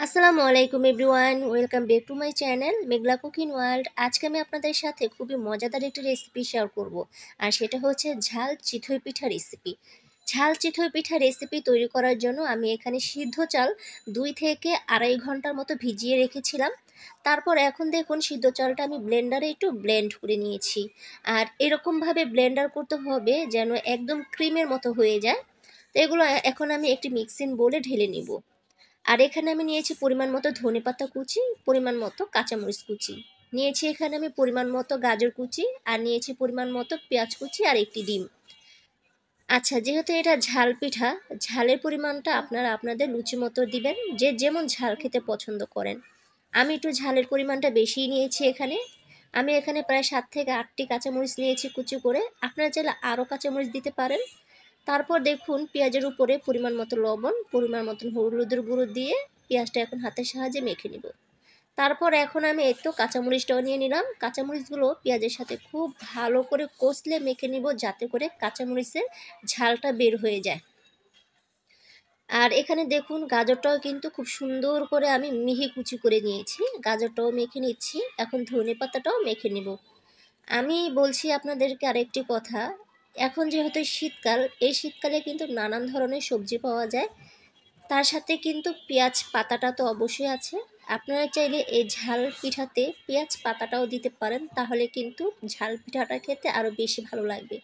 আসসালামু আলাইকুম everyone, welcome back to my channel Meghla cooking world. আজকে আমি আপনাদের সাথে খুবই মজাদার একটি রেসিপি শেয়ার করব, আর সেটা হচ্ছে ঝাল চিতই পিঠা রেসিপি। ঝাল চিতই পিঠা রেসিপি তৈরি করার জন্য আমি এখানে সিদ্ধ চাল 2 থেকে আড়াই ঘন্টার মতো ভিজিয়ে রেখেছিলাম। তারপর এখন দেখুন সিদ্ধ চালটা আমি ব্লেন্ডারে একটু ব্লেন্ড করে নিয়েছি। আর এরকমভাবে ব্লেন্ডার করতে হবে যেন একদম ক্রিমের মতো হয়ে যায়। তো এগুলো এখন আমি একটি মিক্সিং বোলে ঢেলে নিব। আর এখানে আমি নিয়েছি পরিমাণ মতো ধনেপাতা কুচি, পরিমাণ মতো কাঁচামরিচ কুচি, নিয়েছি এখানে আমি পরিমাণ মতো গাজর কুচি, আর নিয়েছি পরিমাণ মতো পেঁয়াজ কুচি আর একটি ডিম। আচ্ছা, যেহেতু এটা ঝাল পিঠা, ঝালের পরিমাণটা আপনারা আপনাদের রুচি মতো দিবেন, যে যেমন ঝাল খেতে পছন্দ করেন। আমি একটু ঝালের পরিমাণটা বেশিই নিয়েছি এখানে। আমি এখানে প্রায় 7 থেকে 8টি কাঁচামরিচ নিয়েছি কুচি করে, আপনারা চাইলে আরও কাঁচামরিচ দিতে পারেন। তারপর দেখুন পেঁয়াজের উপরে পরিমাণ মতো লবণ, পরিমাণ মতন হলুদের গুঁড়ো দিয়ে পেঁয়াজটা এখন হাতের সাহায্যে মেখে নিব। তারপর এখন আমি এই তো কাঁচামরিচটাও নিয়ে নিলাম। কাঁচামরিচগুলো পেঁয়াজের সাথে খুব ভালো করে কষলে মেখে নিব, যাতে করে কাঁচামরিচের ঝালটা বের হয়ে যায়। আর এখানে দেখুন গাজরটাও কিন্তু খুব সুন্দর করে আমি মিহি কুচি করে নিয়েছি, গাজরটাও মেখে নিচ্ছি। এখন ধনে পাতাটাও মেখে নিব। আমি বলছি আপনাদেরকে আরেকটি কথা, এখন যেহেতু শীতকাল, এই শীতকালে কিন্তু নানান ধরনের সবজি পাওয়া যায়, তার সাথে কিন্তু পেঁয়াজ পাতাটা তো অবশ্যই আছে। আপনারা চাইলে এই ঝাল পিঠাতে পেঁয়াজ পাতাটাও দিতে পারেন, তাহলে কিন্তু ঝাল পিঠাটা খেতে আরও বেশি ভালো লাগবে।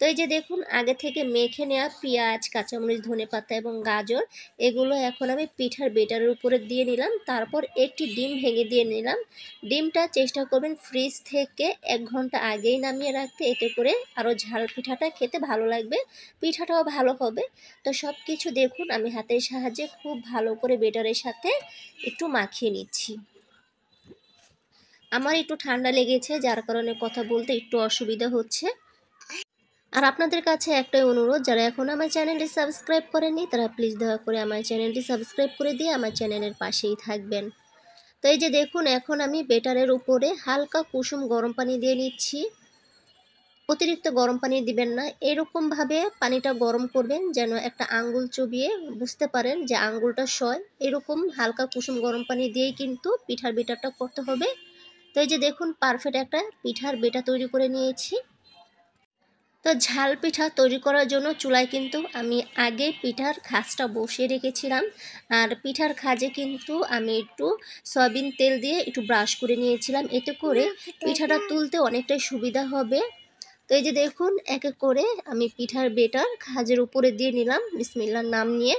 তো এই যে দেখুন আগে থেকে মেখে নেওয়া পেঁয়াজ, কাঁচামরিচ, ধনেপাতা এবং গাজর, এগুলো এখন আমি পিঠার বেটারের উপরে দিয়ে নিলাম। তারপর একটি ডিম ভেঙে দিয়ে নিলাম। ডিমটা চেষ্টা করবেন ফ্রিজ থেকে 1 ঘন্টা আগেই নামিয়ে রাখতে, এতে করে আরও ঝাল পিঠাটা খেতে ভালো লাগবে, পিঠাটাও ভালো হবে। তো সব কিছু দেখুন আমি হাতের সাহায্যে খুব ভালো করে বেটারের সাথে একটু মাখিয়ে নিচ্ছি। আমার একটু ঠান্ডা লেগেছে, যার কারণে কথা বলতে একটু অসুবিধা হচ্ছে। আর আপনাদের কাছে একটাই অনুরোধ, যারা এখন আমার চ্যানেলটি সাবস্ক্রাইব করেননি তারা প্লিজ দয়া করে আমার চ্যানেলটি সাবস্ক্রাইব করে দিয়ে আমার চ্যানেলের পাশেই থাকবেন। তো এই যে দেখুন এখন আমি বেটারের উপরে হালকা কুসুম গরম পানি দিয়ে নিচ্ছি। অতিরিক্ত গরম পানি দিবেন না, এরকমভাবে পানিটা গরম করবেন যেন একটা আঙ্গুল চুবিয়ে বুঝতে পারেন যে আঙ্গুলটা সয়। এরকম হালকা কুসুম গরম পানি দিয়েই কিন্তু পিঠার বেটারটা করতে হবে। তো এই যে দেখুন পারফেক্ট একটা পিঠার বেটা তৈরি করে নিয়েছি। তো ঝাল পিঠা তৈরি করার জন্য চুলায় কিন্তু আমি আগে পিঠার খাজটা বসিয়ে রেখেছিলাম। আর পিঠার খাজে কিন্তু আমি একটু সয়াবিন তেল দিয়ে একটু ব্রাশ করে নিয়েছিলাম, এতে করে পিঠাটা তুলতে অনেকটাই সুবিধা হবে। তো এই যে দেখুন এক এক করে আমি পিঠার বেটার খাজের উপরে দিয়ে নিলাম বিসমিল্লাহর নাম নিয়ে।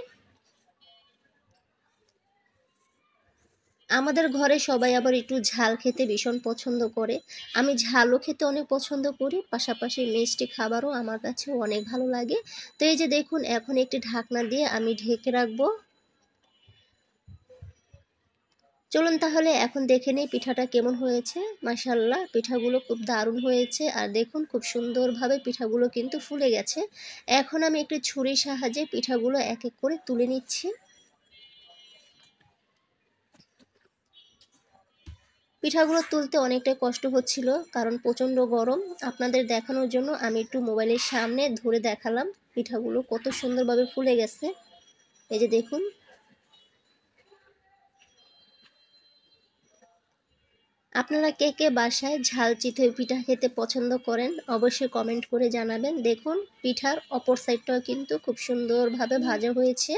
আমাদের ঘরে সবাই আবার একটু ঝাল খেতে ভীষণ পছন্দ করে। আমি ঝালও খেতে অনেক পছন্দ করি, পাশাপাশি মিষ্টি খাবারও আমার কাছে অনেক ভালো লাগে। তো এই যে দেখুন এখন একটি ঢাকনা দিয়ে আমি ঢেকে রাখবো। চলুন তাহলে এখন দেখে নেই পিঠাটা কেমন হয়েছে। মাশাআল্লাহ, পিঠাগুলো খুব দারুণ হয়েছে। আর দেখুন খুব সুন্দরভাবে পিঠাগুলো কিন্তু ফুলে গেছে। এখন আমি একটি ছুরির সাহায্যে পিঠাগুলো এক এক করে তুলে নিচ্ছি। পিঠাগুলো তুলতে অনেকটাই কষ্ট হচ্ছিল, কারণ প্রচণ্ড গরম। আপনাদের দেখানোর জন্য আমি একটু মোবাইলের সামনে ধরে দেখালাম পিঠাগুলো কত সুন্দরভাবে ফুলে গেছে। এই যে দেখুন। আপনারা কে কে বাসায় ঝাল চিতই পিঠা খেতে পছন্দ করেন অবশ্যই কমেন্ট করে জানাবেন। দেখুন পিঠার অপর সাইডটাও কিন্তু খুব সুন্দরভাবে ভাজা হয়েছে।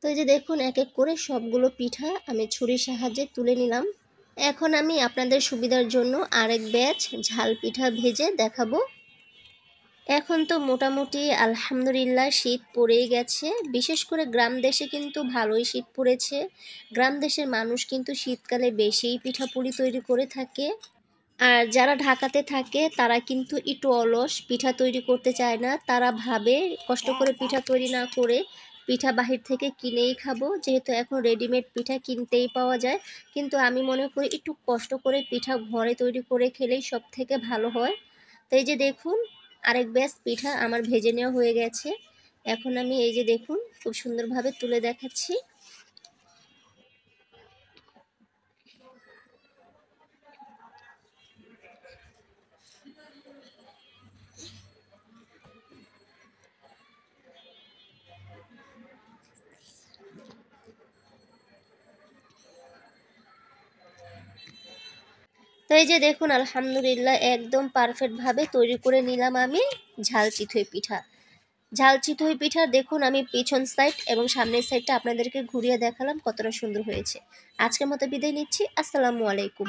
তো এই যে দেখুন এক এক করে সবগুলো পিঠা আমি ছুরির সাহায্যে তুলে নিলাম। এখন আমি আপনাদের সুবিধার জন্য আরেক ব্যাচ ঝাল পিঠা ভেজে দেখাবো। এখন তো মোটামুটি আলহামদুলিল্লাহ শীত পড়েই গেছে, বিশেষ করে গ্রাম দেশে কিন্তু ভালোই শীত পড়েছে। গ্রাম দেশের মানুষ কিন্তু শীতকালে বেশিই পিঠাপুলি তৈরি করে থাকে। আর যারা ঢাকাতে থাকে তারা কিন্তু একটু অলস, পিঠা তৈরি করতে চায় না। তারা ভাবে কষ্ট করে পিঠা তৈরি না করে পিঠা বাহির থেকে কিনেই খাবো, যেহেতু এখন রেডিমেড পিঠা কিনতেই পাওয়া যায়। কিন্তু আমি মনে করি একটু কষ্ট করে পিঠা ঘরে তৈরি করে খেলেই সব থেকে ভালো হয়। তো এই যে দেখুন আরেক ব্যাচ পিঠা আমার ভেজে নেওয়া হয়ে গেছে। এখন আমি এই যে দেখুন খুব সুন্দরভাবে তুলে দেখাচ্ছি। তো এই যে দেখুন আলহামদুলিল্লাহ একদম পারফেক্টভাবে তৈরি করে নিলাম আমি ঝাল চিতই পিঠা। ঝাল চিতই পিঠা দেখুন আমি পিছন সাইড এবং সামনের সাইডটা আপনাদেরকে ঘুরিয়ে দেখালাম কতটা সুন্দর হয়েছে। আজকের মতো বিদায় নিচ্ছি। আসসালামু আলাইকুম।